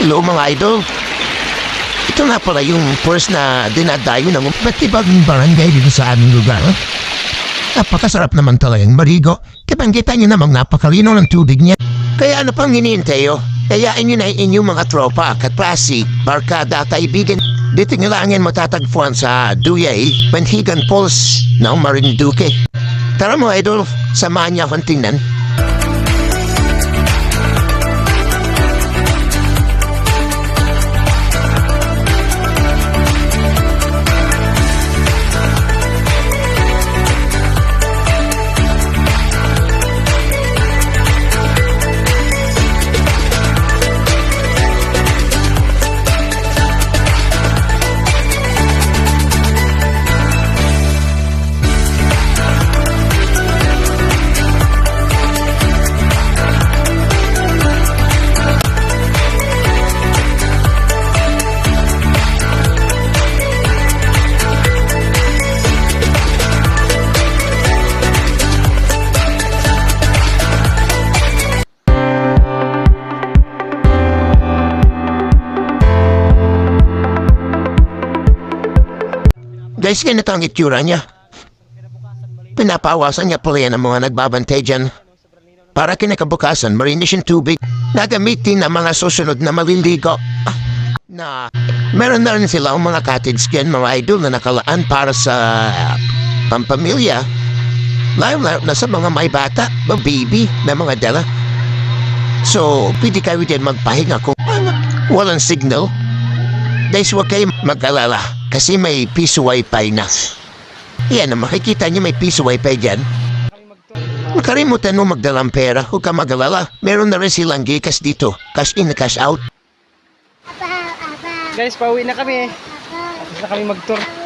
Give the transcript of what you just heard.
Hello mga idol. Ito nga pala yung first na dinadayo ng batibagong barangay dito sa aming lugar. Napakasarap naman talagang marigo. Kitang-kita nyo namang napakalino ng tubig niya. Kaya ano pang hinihintay oh? Kayain nyo na inyong mga tropa, katrasi, barkada, kaibigan. Dito nyo langin matatagpuan sa Duyay, Manhigan Falls ng Marinduque. Tara mo idol, samahan niya akong tingnan. Guys, ganito ang itsura niya. Pinapawasan niya pala yan ang mga nagbabantay dyan. Para kinakabukasan, marinis yung tubig na gamitin ng mga susunod na maliligo. Na meron na rin sila ang mga cottage skin, mga idol na nakalaan para sa pampamilya. Lalo na sa mga may bata, mga baby, na mga dala. So, pwede kayo din magpahinga kung walang signal. Guys, huwag kayo mag-alala kasi may piso wifi na. Yan, makikita niyo may piso wifi dyan. Makalimutan mo magdalang pera, huwag ka mag-alala. Meron na rin silang Gcash dito. Cash in, cash out. Guys, pauwi na kami. Tapos na kami mag-tour.